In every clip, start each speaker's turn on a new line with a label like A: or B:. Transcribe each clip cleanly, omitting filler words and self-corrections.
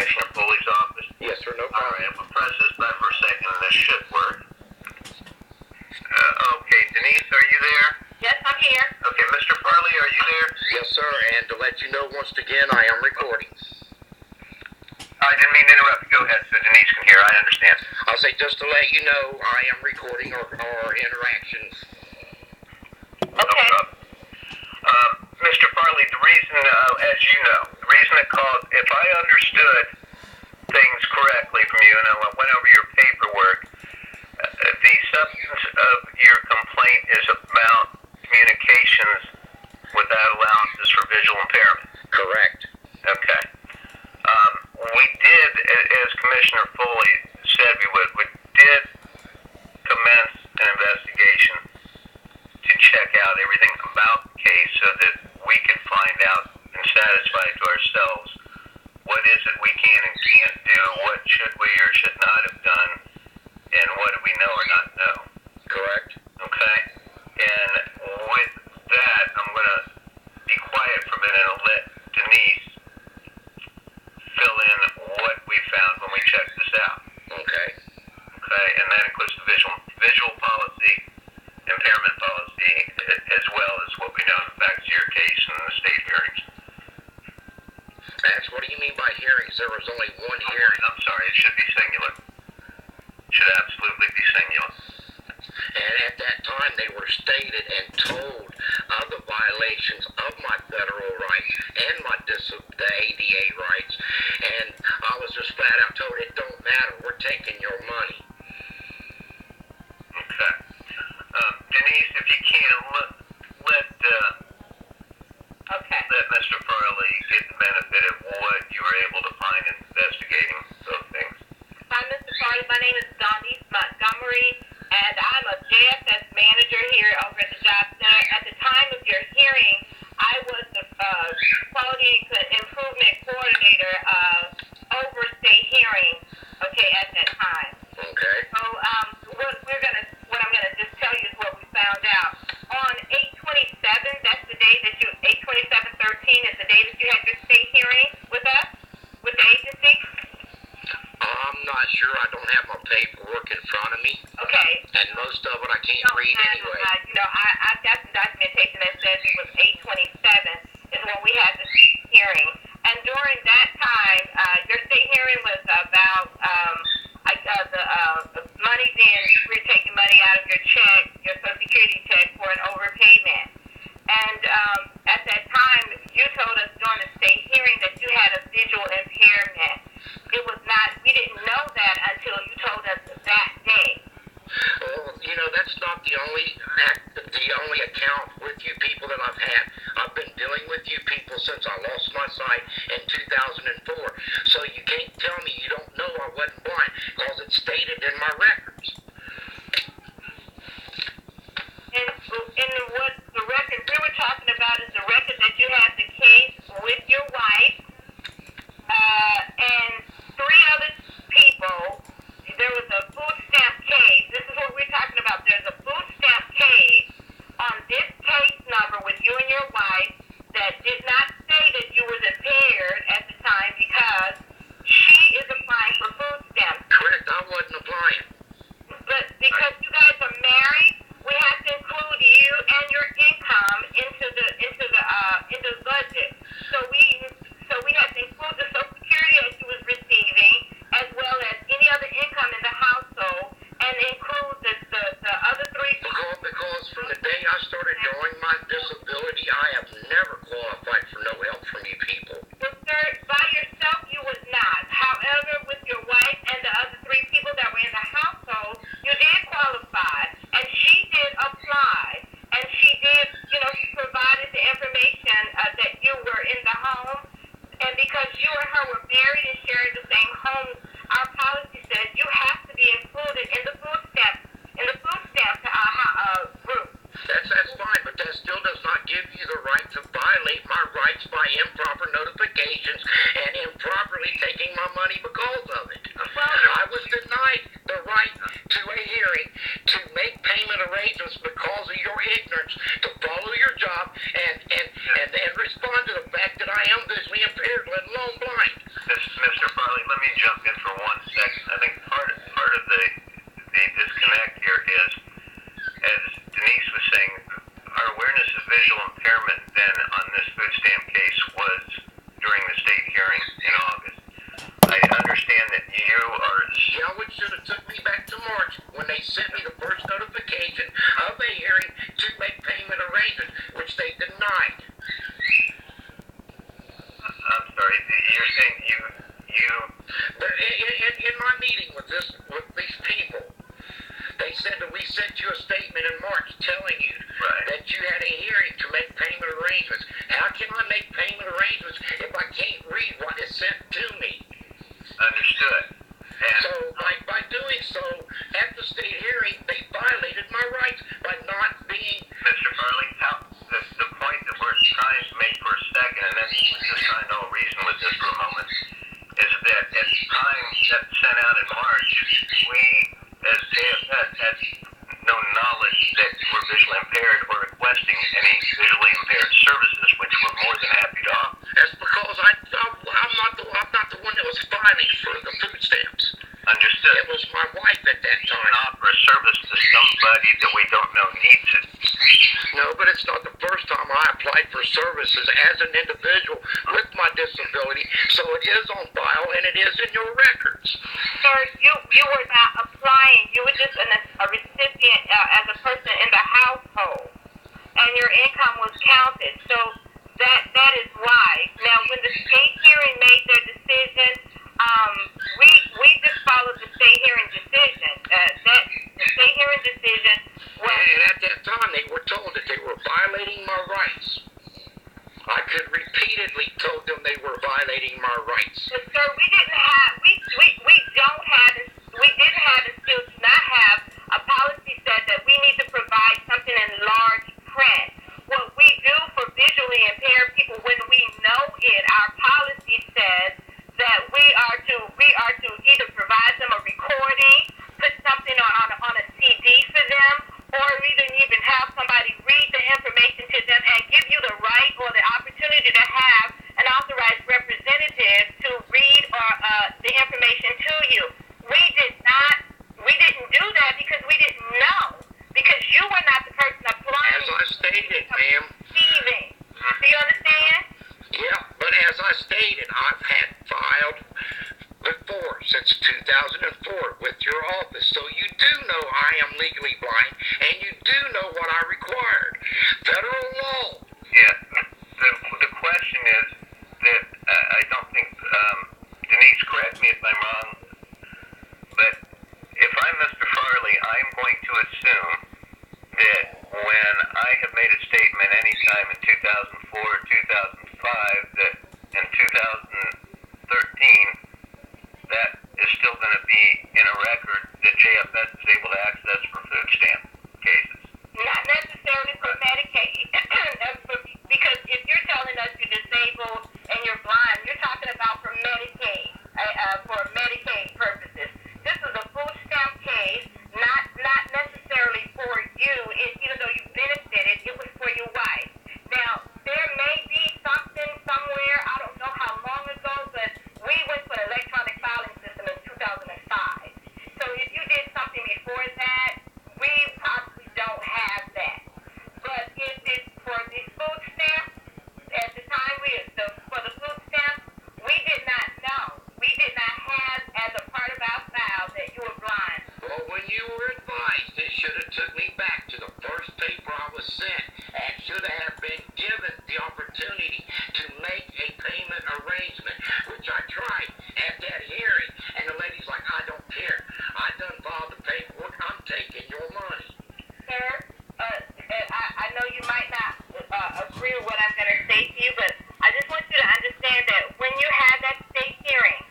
A: Commissioner Foley's office?
B: Yes, sir, no
A: All
B: problem.
A: right, I'm going to press this button for a second and this should work. Okay, Denise, are you there?
C: Yes, I'm here.
A: Okay, Mr. Farley, are you there?
B: Yes, sir, and to let you know once again, I am recording.
A: I didn't mean to interrupt. Go ahead so Denise can hear. I understand.
B: I'll say just to let you know, I am recording our interactions.
C: Okay.
A: Mr. Farley, the reason, as you know, the reason I called, if I understood things correctly from you and I went over your paperwork, the substance of your complaint is about communications without allowances for visual impairment.
B: Correct.
A: Okay. We did, as Commissioner Foley said we did commence an investigation to check out everything about the case so that we can find out and satisfy to ourselves what is it we can and can't do, what should we or should not have done, and what do we know or not know.
B: Correct.
A: Okay? And with that, I'm going to be quiet for a minute and let Denise fill in what we found when we checked this out.
B: Okay.
A: Okay? And that includes the visual policy, impairment policy, as well as what we know in the facts of your case and the state hearings.
B: Max, what do you mean by hearings? There was only one hearing.
A: I'm sorry, it should be singular. It should absolutely be singular.
B: And at that time, they were stated and told of the violations of my federal rights and the ADA rights. And I was just flat out told, it don't matter, we're taking your money.
A: Okay. Denise, if you can, let Mr. Farley get the benefit of what you were able to find in investigating those things.
C: Hi, Mr. Farley. My name is Donnie Montgomery, and I'm a JSS manager here over at the Job Center. At the time of your hearing, I was the Quality Improvement Coordinator over state hearings, okay, at that time.
B: Okay.
C: So what I'm gonna just tell you is what we found out. On 8/27, that's the day that 8/27/13 is the day that you had your state hearing with us, with the agency.
B: I'm not sure. I don't have my paperwork in front of me.
C: Okay.
B: And most of it I can't read anyway.
C: I've got some documentation that says it was 8/27 is when we had the hearing. And during that time, your state hearing was about the money we're taking money out of your check, your Social Security check for an overpayment. And at that time, you told us during the state hearing that you had a visual impairment. It was not, we didn't know that until you told us that day.
B: Well, that's not the only account with you people that I've had. I've been dealing with you people since I lost my sight in 2004. So you can't tell me you don't know I wasn't blind, because it's stated in my records.
C: And what the record we were talking about is the record that you had the case with your wife and three other people. There was a food stamp case. This is what we're talking about. There's a food stamp case on this case number with you and your wife that did not say that you was impaired at the time because she is applying for food stamps.
B: Correct, I wasn't applying.
C: But because you guys are married, we have to include you and your income into the budget. So we have to include the Social Security that she was receiving, as well as any other income in the household, and include the other three.
B: Because from the day I started drawing my disability, I have never qualified for no help from you people.
C: Well, sir, by yourself you would not. However, with your wife and the other three people that were in the household, you did qualify, and she did apply, and she did, she provided the information that you were in the home, and because you and her were married and sharing the same home, our policy says you have to be included in the food stamp group.
B: That's fine, but that still does not give you the right to violate my rights by improper notifications and improperly taking my money because of it. I was denied the right to a hearing to make payment arrangements because of your ignorance to follow your job and respond to the fact that I am visually impaired, let alone blind.
A: Mr. Farley, you're saying you
B: In my meeting with these people, they said that we sent you a statement in March telling you that you had a hearing to make payment arrangements. How can I make payment arrangements if I can't read what is sent to me?
A: understood. And
B: So by doing so, at the state hearing, they violated my rights by not being...
A: Mr. Farley, the point that we're trying to make for a second, and then just trying to reason with this for a moment, is that at the time that's sent out in March, we, as JFS, had no knowledge that you were visually impaired or requesting any visually impaired services, which we're more than happy to offer.
B: That's because I'm not the one that was filing for the food stamps.
A: Understood.
B: It was my wife at that
A: You can
B: time.
A: offer a service to somebody that we don't know needs it.
B: No, but it's not the first time I applied for services as an individual with my disability, so it is on file and it is in your records.
C: Sir, you were not applying. You were just a recipient as a person in the household, and your income was counted. So that is why. Now, when the state hearing made their decision, we just followed the state hearing decision. The state hearing decision was.
B: And at that time, they were told that they were violating my rights. I could repeatedly told them they were violating my rights.
C: But sir, we didn't have, we didn't have and still do not have a policy set that we need to provide something in large print. What we do for visually impaired people, when we know it, our policy says that we are to either provide them a recording, put something on a CD for them, or even have somebody read the information to them and give you the right or the opportunity to have an authorized representative to read or the information to you. We didn't do that because we didn't know. Because you were not the person applying.
B: As I stated, ma'am.
C: Receiving. Do you understand?
B: Yeah, but as I stated, I've had filed before, since 2004, with your office. So you do know I am legally blind, and you do know what I required. Federal law.
A: Yeah. The question is that I don't think, Denise, correct me if I'm wrong, but if I'm Mr. Farley, I'm going to assume that when I have made a statement anytime in 2004, 2005, that in 2013, that is still going to be in a record that JFS is able to access for food stamp cases.
C: Not necessarily for Medicaid. Because if you're telling us you're disabled and you're blind, you're talking about for Medicaid, for Medicaid purposes. This is a food stamp case, not necessarily for you, even though you benefited, it was for your wife. Now, there may be something somewhere, I don't know how long ago, but we went for the electronic filing system in 2005. So if you did something before that, we probably don't have that. But if it's for the food stamp, at the time for the food stamp, we did not know. We did not have as a part of our file that you were blind.
B: Well, when you were advised, it should have took me back to the first paper I was sent and should have been given the opportunity to make a payment arrangement, which I tried at that hearing. And the lady's like, I don't care. I done filed the paperwork. I'm taking your money.
C: Sir, I know you might not agree with what I'm going to say to you, but I just want you to understand that when you had that state hearing,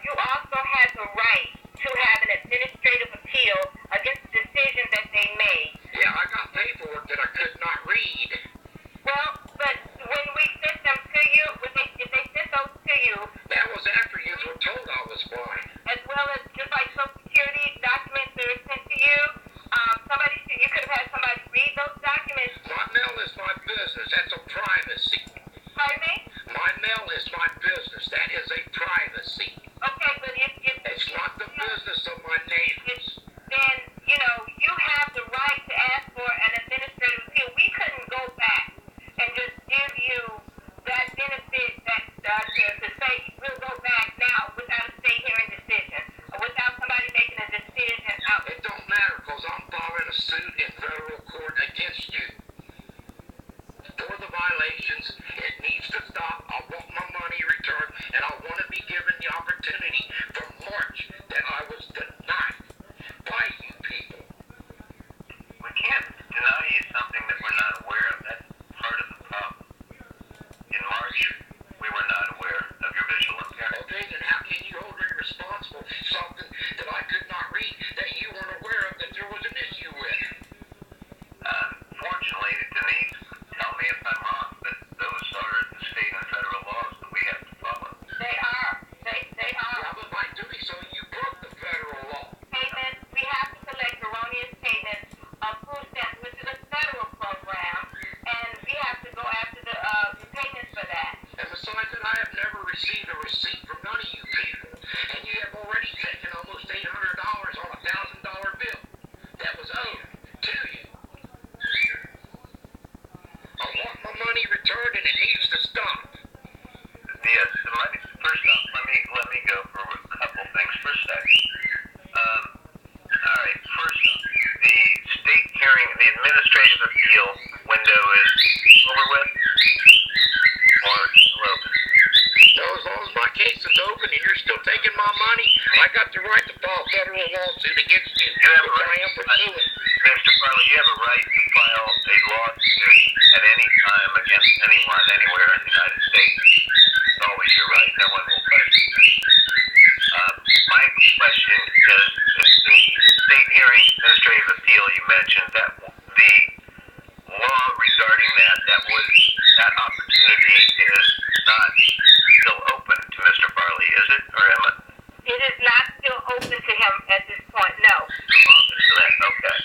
C: you also had the right to have an administrative appeal against the decision that they made.
B: Yeah, I got paperwork that I could not read.
C: Well, but when we sent them to you, if they sent those to you,
B: That was after you were told I was blind.
C: as well as just like Social Security documents that were sent to you, you could have had somebody read those documents.
B: My mail is my business. That's a privacy.
C: Pardon me?
B: My mail is my business. That is a privacy.
C: Okay, but if
B: It's not the business of my neighbors.
C: then, you have the right to ask for an administrative appeal. We couldn't go back and just give you that benefit to say we'll go back now without a state hearing decision or without somebody making a decision out.
B: It don't matter because I'm filing a suit in federal court against you for the violations. It needs to stop. I want my money returned. case is open and you're still taking my money, I got the right to file federal lawsuit against you.
A: You have a
B: which I
A: right,
B: am pursuing.
A: Mr. Farley, you have a right to file a lawsuit at any time against anyone, anywhere in the United States. It's always your right. No one will question it. My question is, the state hearing administrative appeal you mentioned, that the law regarding that opportunity is not still open to Mr. Farley, is it? Or am I?
C: It is not still open to him at this point, no.
A: Okay.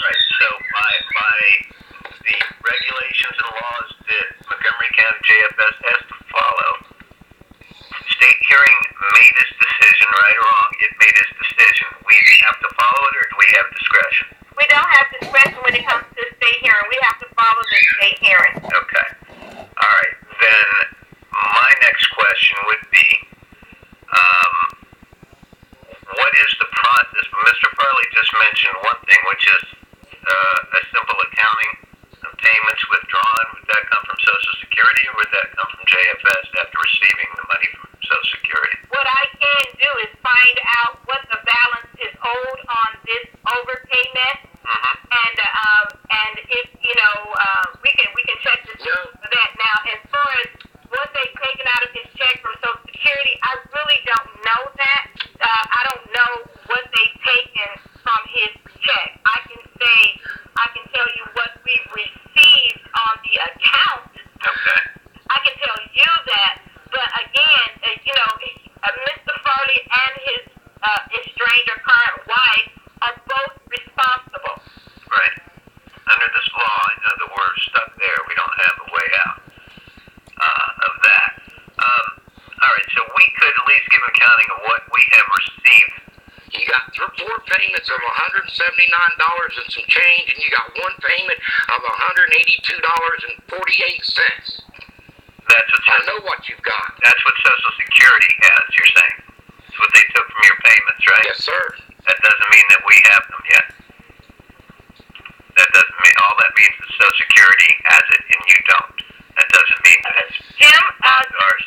A: Right. So by the regulations and laws that Montgomery County JFS has to follow, state hearing made its decision, right or wrong, it made its decision. We have to follow it, or do we have discretion?
C: We don't have discretion when it comes to the state hearing. We have to follow the state hearing.
A: Okay. All right. Then my next question would be, what is the process? Mr. Farley just mentioned one thing, which is a simple accounting of payments withdrawn. Would that come from Social Security, or would that come from JFS after receiving the money from Social Security?
C: What I can do is find out what the balance is owed on this overpayment, and if we can check this for that. Now, as far as what they've taken out of his check from Social Security, I really don't know that. I don't know what they've taken from his check. I can tell you what we've received on the account.
A: Okay.
C: I can tell you that, but again, Mr. Foley and his estranged or current wife are both responsible.
A: Right. Under this law, I know that we're stuck there. We don't have a way out of that. All right, so we could at least give accounting of what we have received.
B: You got 4 payments of $179 and some change, and you got one payment of $182.48. I know what you've got.
A: That's what Social Security has, you're saying. That's what they took from your payments, right?
B: Yes, sir.
A: That doesn't mean that we have them yet. That doesn't mean, all that means is Social Security has it and you don't. That doesn't mean that it's
C: Jim,
A: ours.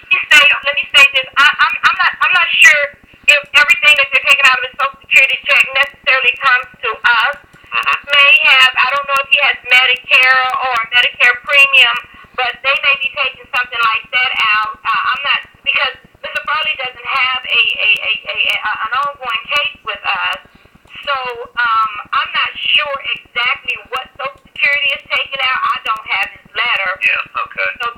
C: let me say this. I'm not sure if everything that they're taking out of his Social Security check necessarily comes to us. May have, I don't know if he has Medicare or Medicare premium, but they may be taking something like that out. I'm not, because Mr. Farley doesn't have an ongoing case with us, so I'm not sure exactly what Social Security is taking out. I don't have his letter.
A: Yeah, okay.
C: So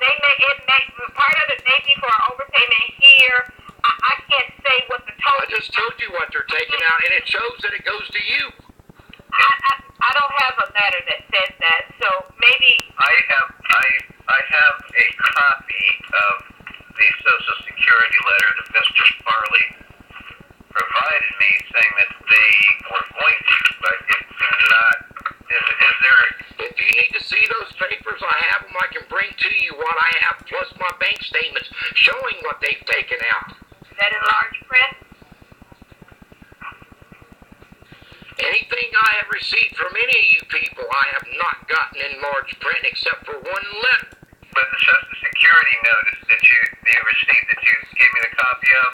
C: part of it may be for an overpayment here. I can't say what the total.
B: I just told you what they're taking out, and it shows that it goes to you.
C: I don't have a letter that says that, so maybe.
A: I have a copy of the Social Security letter that Mr. Farley provided me, saying that they were going to, but it's not. Is there?
B: If you need to see those papers, I have them. I can bring to you what I have, plus my bank statements showing what they've taken out.
C: Is that in large print?
B: Anything I have received from any of you people, I have not gotten in large print except for one letter.
A: But the Social Security notice that you received, that you gave me the copy of?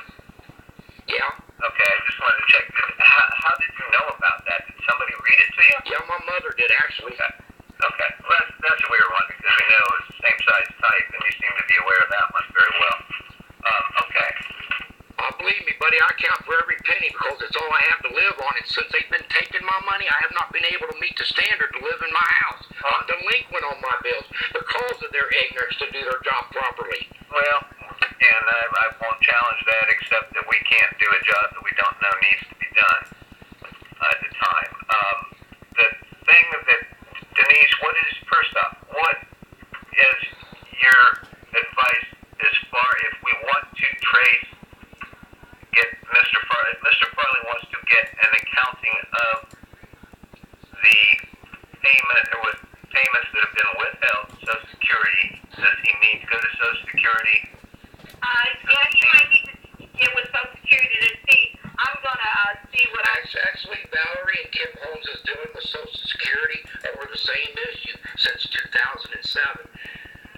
B: Yeah.
A: Okay, I just wanted to check. How did you know about that? Did somebody read it to you?
B: Yeah, my mother did, actually.
A: Okay. Well, that's a weird one, because we know it's the same size type, and you seem to be aware of that one very well. Okay.
B: Believe me, buddy, I count for every penny because it's all I have to live on. And since they've been taking my money, I have not been able to meet the standard to live in my house. I'm delinquent on my bills because of their ignorance to do their job properly.
A: Well, and I won't challenge that, except that we can't do a job that we don't know needs to be done at the time. The thing that, Denise, first off, what is your advice as far if we want to get Mr. Farley wants to get an accounting of the payment or with payments that have been withheld from Social Security? Does he need to go to Social Security?
C: Yeah, he might need to get with Social Security to see. I'm gonna see what
B: Actually, Valerie and Kim Holmes is dealing with Social Security over the same issue since 2007.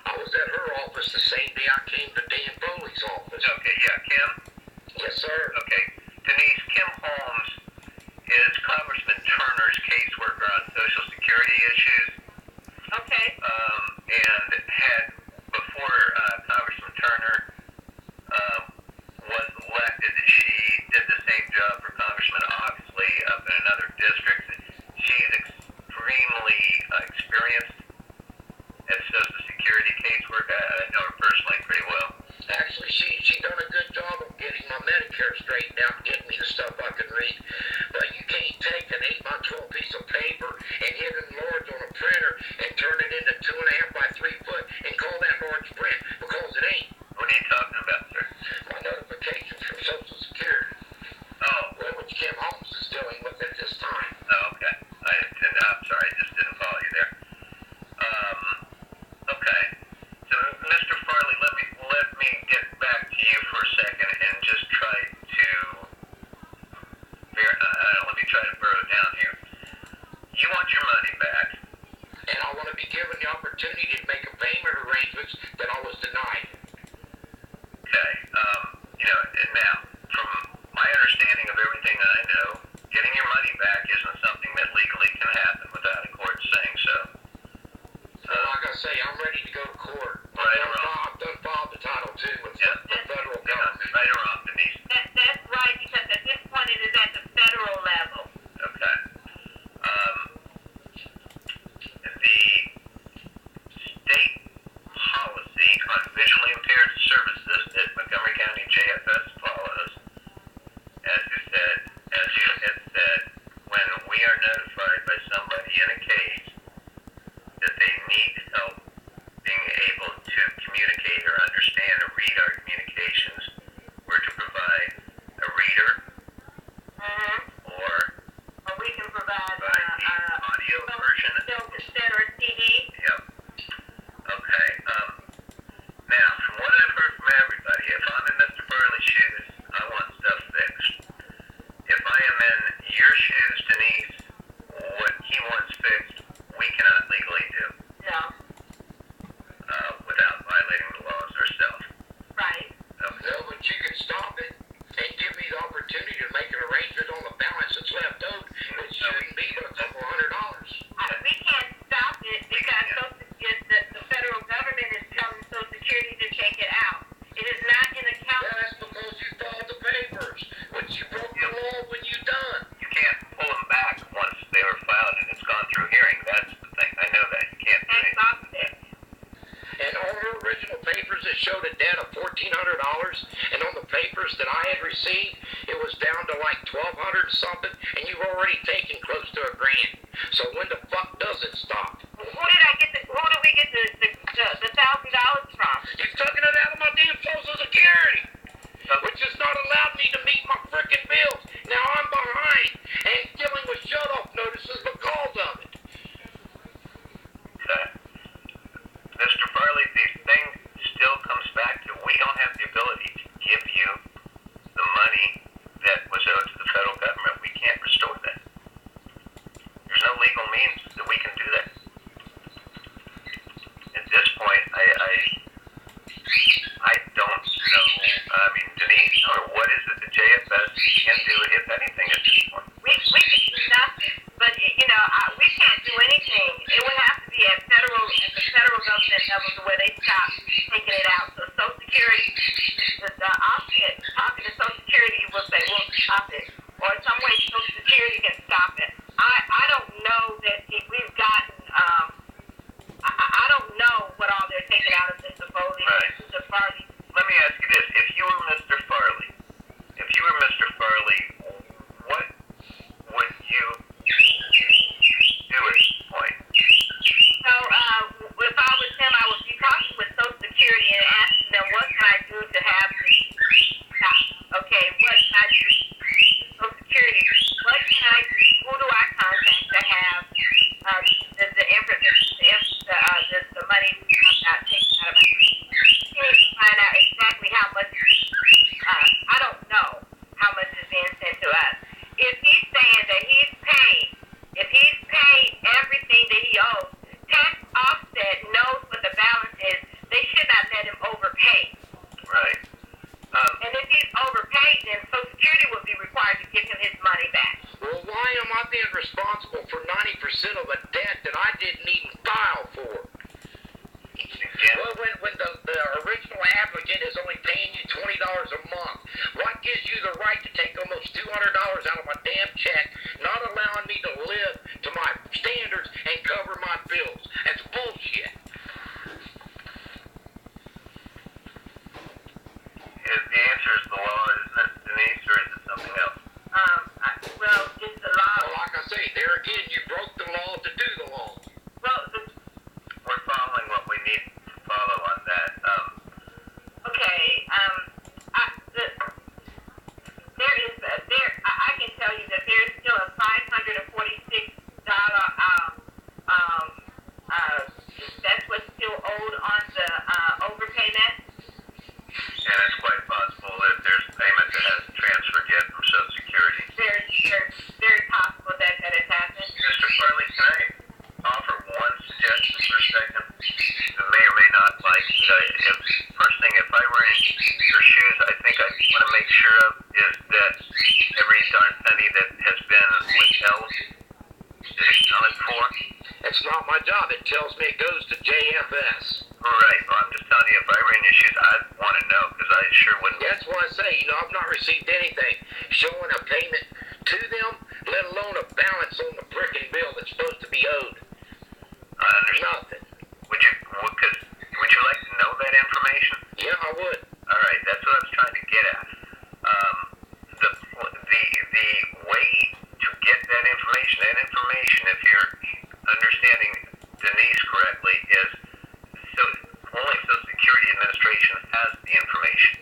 B: I was at her office the same day I came to Dan Foley's office.
A: Okay, yeah, and now, from my understanding of everything I know, getting your money back isn't something that legally can happen without a court saying so.
B: Like I say, I'm ready to go to court.
A: Right or wrong?
B: I've done filed the Title II with
A: Yeah.
B: the federal
A: Yeah,
B: government.
A: right or wrong, Denise?
C: That's right, because at this point it is at the federal level.
A: Okay. The state policy on visually impaired services that Montgomery County JFS follows, as you had said, when we are notified by somebody in a case that they need help being able to communicate or understand or read our communications, we're to provide a reader or
C: We can provide
A: audio version.
C: film cassette or CD.
A: Yep. Okay. Now, from what I've heard from everybody, if I'm in Mr. Farley's shoes, I want stuff fixed. If I am in your shoes, Denise, what he wants fixed, we cannot legally do
C: No.
B: Without violating the laws ourselves.
C: Right.
B: Okay. No, but you can stop it and give me the opportunity to make an arrangement on the balance that's left owed, which shouldn't be but a couple $100.
C: We can't stop it because the federal government is telling Social Security to take it out. It is not in account.
B: That's because you filed the papers, which you broke the law when you done.
A: You can't pull them back once they were filed and it's gone through hearing. That's the thing. I know that. You can't do
C: And
A: it.
C: stop it.
B: And on her original papers, it showed a debt of $1,400, and on the papers that I had received, it was down to like $1,200 something, and you've already taken close to $1,000. So when the fuck does it stop?
C: Who do we get the $1,000 from?
B: You've taken it out of my damn Social Security, which has not allowed me to meet my frickin' bills. Now I'm behind and dealing with shut-off notices because of it.
A: Mr. Farley, the thing still comes back to we don't have the ability to give you the money that was owed to the federal government. We can't restore that. There's no legal means that we can do that. At this point, I don't know. I mean, Denise, or what is it the JFS can do, if anything, at this point?
C: We can do nothing, but we can't do anything. It would have to be at the federal government level where they stop taking it out. So Social Security, the option talking to Social Security will say, we'll stop it, or some way Social Security can stop it. I don't know that if we've gotten. I don't know what all they're taking out of Mr. Foley.
A: Right.
C: Mr. Farley.
A: Let me ask you this: if you were Mr. Farley, what would you do at this point?
C: So, if I was him, I would be talking with Social Security and asking them, what can I do to have this stop? Okay, what can I do? Social Security, what can I do? Who do I contact to have the money not taken out of my account? To find out exactly how much. I don't know how much is being sent to us. If he's saying that he's paid everything that he owes, tax offset knows what the balance is. They should not let him overpay.
A: Right.
C: And if he's overpaid, then Social Security would be required to give him his money back.
B: Well, why am I being responsible for 90% of a debt that I didn't even file for?
A: Again,
B: Well, when the original applicant is only paying you $20 a month, what gives you the right to take almost $200 out of my damn check, not allowing me to live to my standards and cover my bills? That's bullshit.
A: the answer is the law, isn't it, Denise, or is it something else?
C: Well, it's the law.
B: Well, like I say, there again, you broke the law to do the law.
C: Well,
A: We're following what we need to follow on that.
C: okay. I can tell you that there is still a $546 that's what's still owed on the overpayment.
A: And it's quite possible that there's payment sure wouldn't.
B: That's why I say, I've not received anything showing a payment to them, let alone a balance on the frickin' bill that's supposed to be owed.
A: I understand.
B: Nothing.
A: Would you like to know that information?
B: Yeah, I would.
A: All right, that's what I was trying to get at. The way to get that information, if you're understanding Denise correctly, is so only Social Security Administration has the information.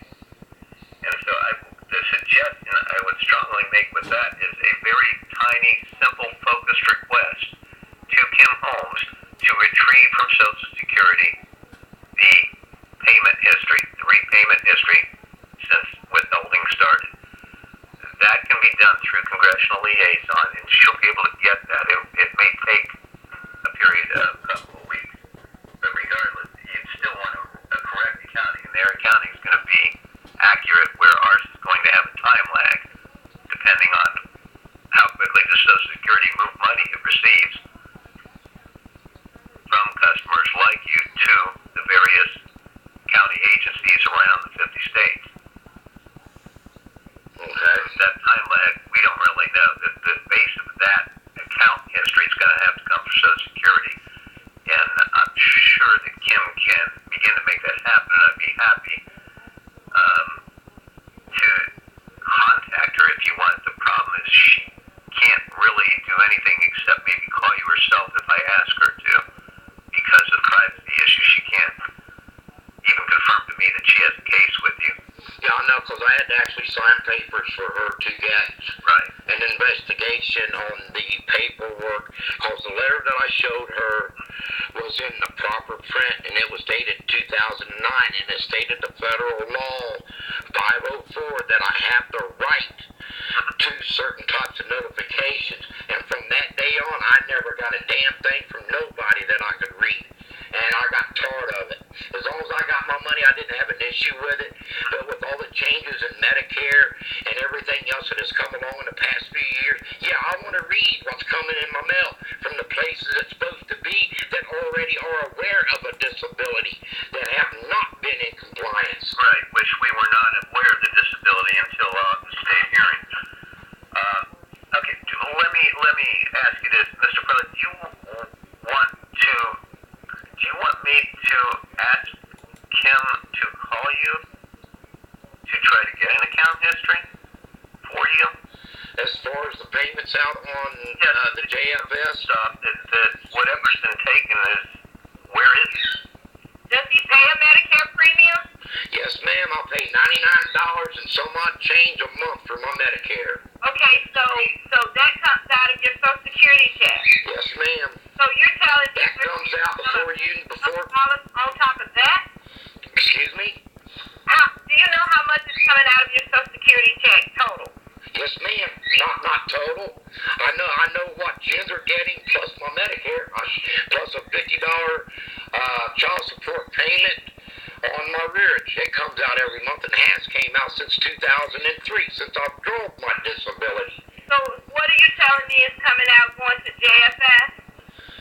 A: And so the suggestion I would strongly make with that is a very tiny, simple, focused request to Kim Holmes to retrieve from Social Security the repayment history since withholding started. That can be done through congressional liaison, and she'll be able to get that. It may take a period of a couple of weeks, but regardless, you'd still want a correct accounting, and their accounting is going to be accurate, where ours is going to have a time lag, depending on how quickly the Social Security move money it receives from customers like you to the various county agencies around the 50 states.
B: Okay.
A: That time lag, we don't really know. The base of that account history is going to have to come from Social Security. And I'm sure that Kim can begin to make that happen, and I'd be happy to contact her if you want. The problem is she can't really do anything except maybe call you herself if I ask her to. Because of privacy issues, she can't even confirm to me that she has a case with you.
B: Yeah, I know, because I had to actually sign papers for her to get an investigation on the paperwork, because the letter that I showed her was in the proper print, and it was dated 2009, and it stated the federal law 504 that I have the right to certain types of notifications, and from that day on, I never got a damn thing from nobody that I could read. And I got tired of it. As long as I got my money, I didn't have an issue with it. But with all the changes in Medicare and everything else that has come along in the past few years, yeah, I want to read what's coming in my mail from the places it's supposed to be that already are aware of a disability that have not been in compliance.
A: Right, which we were not aware of the disability until the state hearing. Okay, let me ask you this, Mr. President. Do you want me to ask Kim to call you to try to get an account history for you?
B: As far as the payments out on the JFS?
A: Whatever's been taken where is it?
C: Does he pay a Medicare premium?
B: Yes, ma'am. I'll pay $99 and some odd change a month for my Medicare.
C: Okay, so that comes out of your Social Security check.
B: Yes, ma'am.
C: So you're telling me
B: That comes out before.
C: on top of that?
B: Excuse me?
C: Do you know how much is coming out of your Social Security check total?
B: Yes, ma'am. Not total. I know what Jens are getting plus my Medicare, plus a $50 child support payment on my rearage. It comes out every month and has came out since 2003, since I've drawn my disability.
C: So what are you telling me is coming out going to JFS?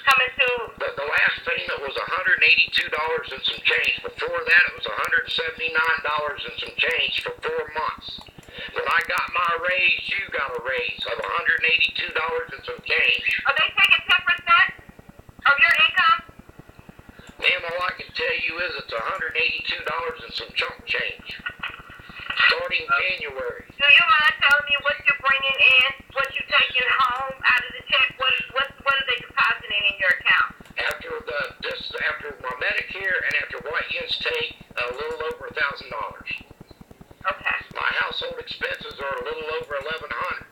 C: Coming to...
B: The last payment was $182 and some change. Before that, it was $179 and some change for 4 months. When I got my raise, you got a raise of $182 and some change.
C: Are they taking 10% of your income?
B: Ma'am, all I can tell you is it's $182 and some chunk change. Starting January.
C: Do you mind telling me what you're bringing in, what you're taking home out of the check? What are they depositing in your account?
B: After my Medicare and after what Jens take, a little over $1,000.
C: Okay.
B: My household expenses are a little over $1,100.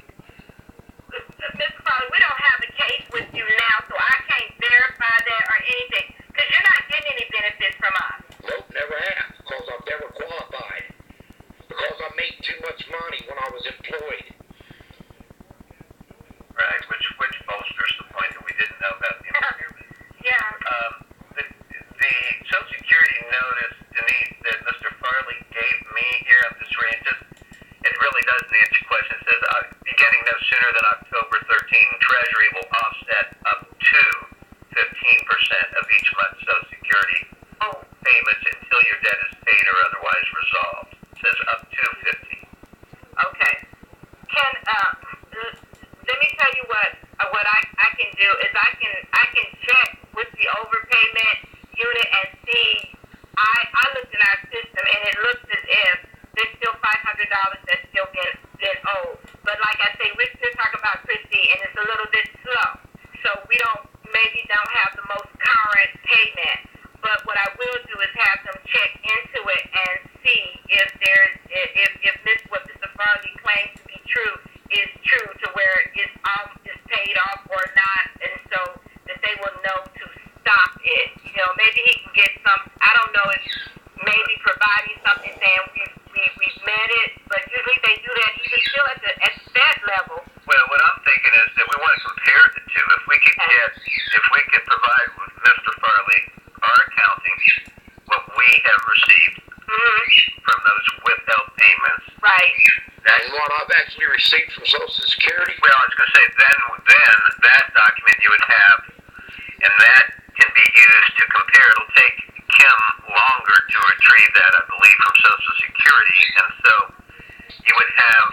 C: Mr. Foley, we don't have a case with you now, so I can't verify that or anything. Because you're not getting any benefits from us.
B: Nope, never have. Because I've never qualified. Because I made too much money when I was employed.
A: Right, which bolsters the point that we didn't know about the impairment.
C: Yeah.
A: The Social Security notice, Denise, that Mr. Farley gave me here, I'm just reading, it really doesn't answer your question. It says, beginning no sooner than October 13, Treasury will offset up to 15% of each month's Social Security payments until your debt is paid or otherwise resolved. says up to 50.
C: Okay. Can let me tell you what I can do is I can check with the overpayment unit and see. I looked in our system and it looks as if there's still $500 that's still been owed. But like I say, we're still talking about Christie and it's a little bit slow, so we maybe don't have the most current payment. But what I will do is have them check into it and see if what Mr. Farley claims to be true is true, to where it's paid off or not, and so that they will know to stop it. Maybe he can get some. I don't know if maybe providing something saying we've met it, but usually they do that even still at that level.
A: Well, what I'm thinking is that we want to compare the two. If we could provide with Mr. Farley our accounting, what we have received from those withheld payments.
C: Right.
B: And what I've actually received from Social Security.
A: Well, I was going to say, then that document you would have, and that can be used to compare. It'll take Kim longer to retrieve that, I believe, from Social Security, and so you would have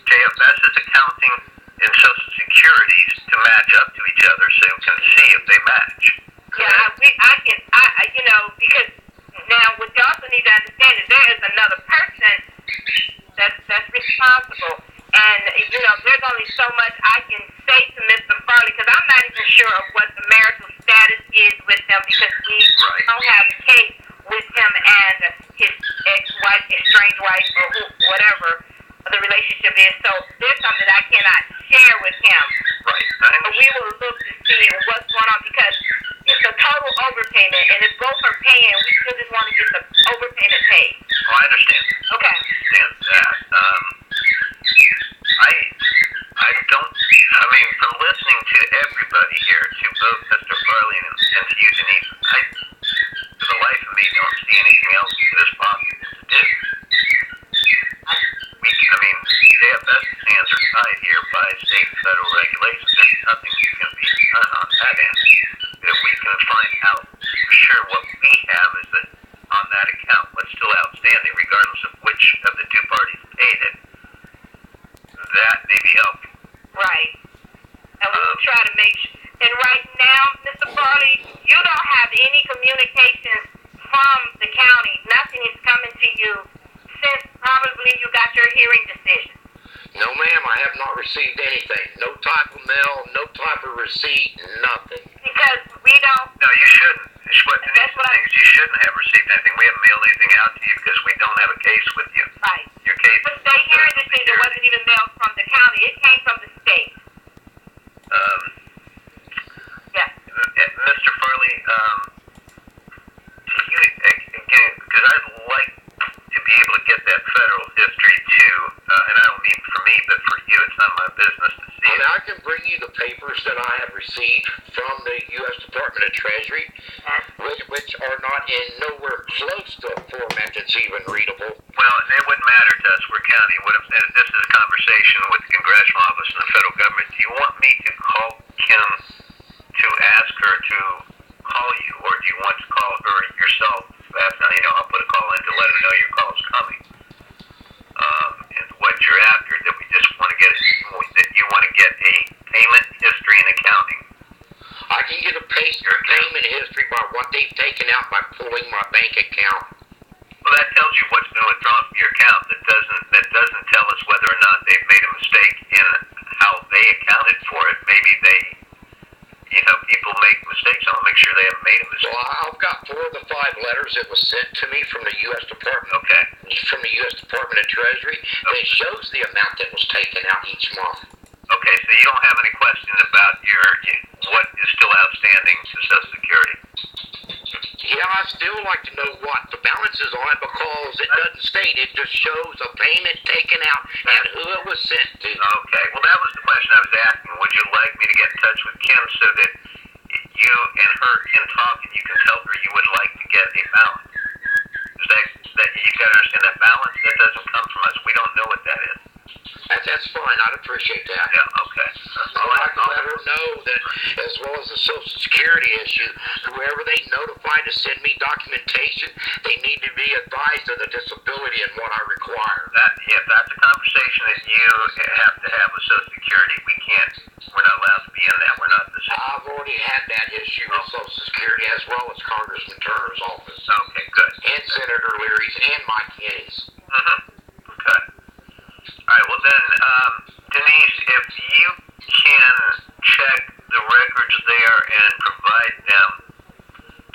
A: JFS's accounting and Social Security's to match up to each other, so you can see if they match.
C: Yeah, because now what you also need to understand is there is another person that's responsible, and there's only so much I can say to Mr. Farley, because I'm not even sure of what the marital status is with him, because we don't have a case with him and his ex-wife, estranged wife, or whatever the relationship is. So there's something I cannot share with him.
A: Right.
C: But we will look to see what's going on, because it's a total overpayment, and if both are paying, we still just want to get the overpayment paid.
A: Oh, I understand.
C: Okay.
A: I understand that. From listening to everybody here, to both Mr. Farley and to you, Denise, for the life of me, don't see anything else this possible to do. JFS hands are tied here by state and federal regulations. There's nothing that can be done on that end. If we can find out for sure what we have is that on that account, what's still outstanding, regardless of which of the two parties paid it, that may be helpful.
C: Right. And we will try to make sure. And right now, Mr. Farley, you don't have any communications from the county. Nothing is coming to you since probably you got your hearing decision.
B: No, ma'am, I have not received anything. No type of mail, no type of receipt, nothing.
C: Because we don't.
A: No, you shouldn't. You shouldn't have received anything. We haven't mailed anything out to you because we don't have a case with you.
C: Right.
A: Your case.
C: But the hearing decision wasn't even mailed from the county. It came from the state. Yeah.
A: Mr. Farley, again, because I'd like to be able to get that federal history too, and I don't mean for me, but for you, it's not my business to see it.
B: I can bring you the papers that I have received from the U.S. Department of Treasury, which are not in nowhere close to a format that's even readable.
A: Well, it wouldn't matter to us. We're county. What I'm saying is this is a conversation with the congressional office and the federal government. Do you want me to call Kim to ask her to call you, or do you want to call her yourself? I'll put a call in to let her know your call is coming. And what you're after, that we just want to get, that you want to get a payment history and accounting.
B: I can get a payment history by what they've taken out by pulling my bank account.
A: Well, that tells you what's been withdrawn from your account. That doesn't tell us whether or not they've made a mistake in how they accounted for it. Maybe people make mistakes. I want to make sure they haven't made a mistake.
B: Well, I've got 4 of the 5 letters that was sent to me from the U.S. Department.
A: Okay.
B: From the U.S. Department of Treasury, and it shows the amount that was taken out each month.
A: Okay, so you don't have any question about what is still outstanding to Social Security?
B: Yeah, I still like to know what the balance is on, because it doesn't state. It just shows a payment taken out and who it was sent to.
A: Okay, well, that was the question I was asking. Would you like me to get in touch with Kim so that you and her can talk and you can tell her you would like to get a balance? That you got to understand, that balance, that doesn't come from us. We don't know what that is.
B: That's fine. I'd appreciate that.
A: Yeah, okay.
B: I'd like to let her know that, as well as the Social Security issue, whoever they notify to send me documentation, they need to be advised of the disability and what I require.
A: That's a conversation that you have to have with Social Security. We're not allowed to be in that. We're not the same.
B: I've already had that issue with Social Security as well as Congressman Turner's office.
A: Okay, good.
B: And Senator Leary's and Mike Kenny's.
A: Okay. All right, well then, Denise, if you can check the records there and provide them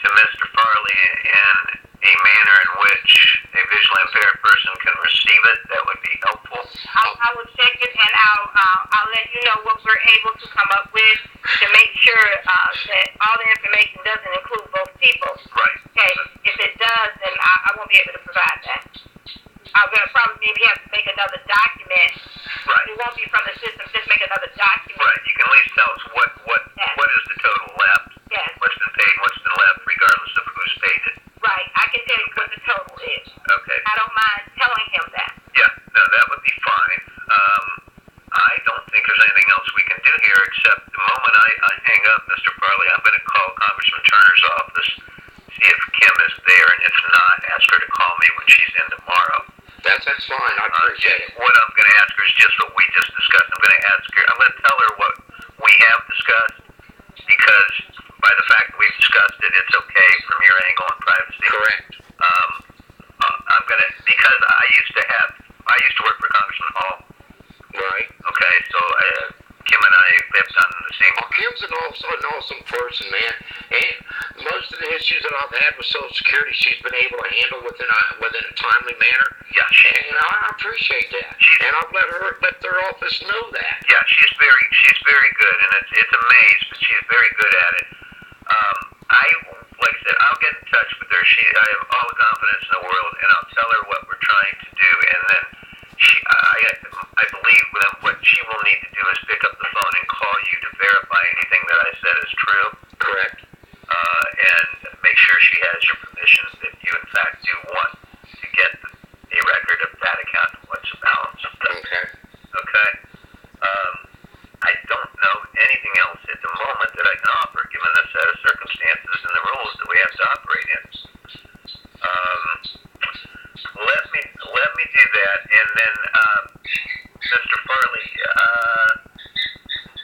A: to Mr. Farley in a manner in which a visually impaired person can receive it, that would be helpful.
C: I will check it, and I'll let you know what we're able to come up with to make sure that all the information doesn't include both people.
A: Right.
C: Okay. If it does, then I won't be able to provide that. I'm going to probably maybe have to make another document.
A: Right.
C: It won't be from the system. Just make another document.
A: Right. You can at least tell us what is the total left.
C: Yes.
A: What's been paid, what's been left, regardless of who's paid it.
C: Right. I can tell you what the total is.
A: Okay.
C: I don't mind telling him that.
A: Yeah. No, that would be fine. I don't think there's anything else we can do here except the moment I hang up, Mr. Farley, I'm going to call Congressman Turner's office, see if Kim is there, and if not, ask her to call me when she's in tomorrow.
B: That's fine. I appreciate it.
A: What I'm going to ask her is just what we just discussed. I'm going to tell her what we have discussed, because by the fact that we've discussed it, it's okay from your angle and privacy.
B: Correct.
A: Because I used to work for Congressman Hall.
B: Right.
A: Okay, so Kim and I have done the same.
B: Well, Kim's an awesome person, man. And most of the issues that I've had with Social Security, she's been able to handle within a timely manner.
A: Yeah,
B: and I appreciate that. And I've let their office know that.
A: Yeah, she's very good, and it's a maze, but she's very good at it. Like I said, I'll get in touch with her. I have all the confidence in the world, and I'll tell her what we're trying to do, and then I believe that what she will need to do is pick up the phone and call you to verify anything that I said is true.
B: Correct.
A: And make sure she has your permission that you, in fact, do want to get a record of that account and what's the balance of that.
B: Okay.
A: Okay? I don't know anything else at the moment that I can offer, given the set of circumstances and the rules that we have to operate in. Let me do that, and then, Mr. Farley,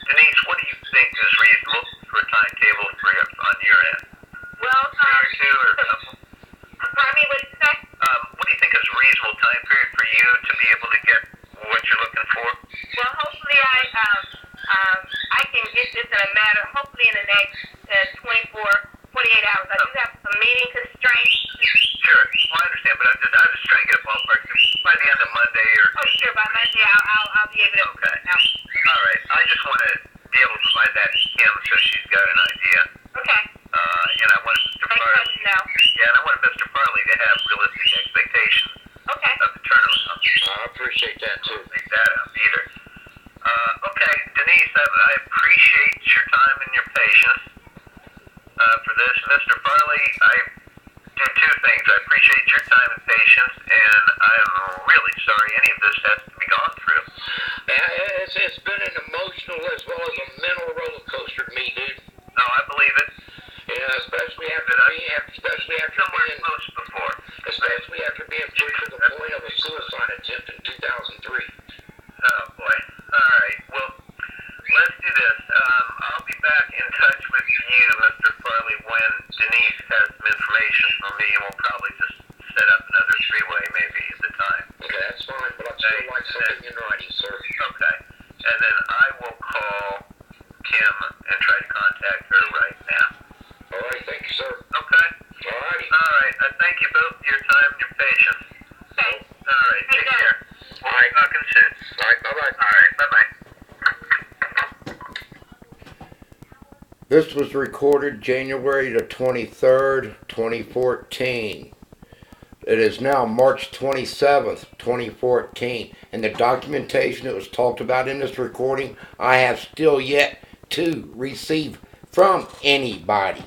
A: Denise, what do you think is reasonable for a timetable on your end?
C: Well,
A: A year or two, or something?
C: pardon me, what did you say?
A: What do you think is a reasonable time period for you to be able to get what you're looking for?
C: Well, hopefully I can get this in a matter, hopefully in the next 48 hours. I do have some meeting constraints.
A: Sure. Well, I understand, but I was just trying to get a ballpark. By the end of Monday or...
C: Oh, sure. By Monday, I'll be able to...
A: Okay.
C: Now.
A: All right. I just want to be able to provide that to Kim so she's got an idea.
C: Okay.
A: And I want Mr. Farley... Yeah, and I want Mr. Farley to have realistic expectations of the turnaround.
B: I appreciate that, too.
A: Don't make that up either. Okay, Denise, I appreciate your time and your patience for this. Mr. Farley, I do two things. I appreciate your time and patience, and I'm really sorry any of this has to be gone through.
B: It's been an emotional as well as a mental roller coaster to me, dude.
A: No, I believe it.
B: Yeah, especially after being pushed to the point of a suicide attempt in 2003.
A: Oh, boy. All right. Well, let's do this. I'll be back in touch with you, Mr. Farley, when Denise has some information for me, and we'll probably just set up another three-way maybe at the time.
B: Okay, that's fine, but I'd still like something in writing, sir.
A: Okay. And then I will call Kim and try to contact her right now.
B: All right, thank you, sir.
A: Okay?
B: All righty.
A: All right. I thank you both for your time and your patience.
C: Okay.
A: All right. Take care.
B: All right.
A: Talking soon.
B: All right, bye-bye.
A: All right. Bye-bye.
D: This was recorded January the 23rd, 2014. It is now March 27th, 2014, and the documentation that was talked about in this recording, I have still yet to receive from anybody.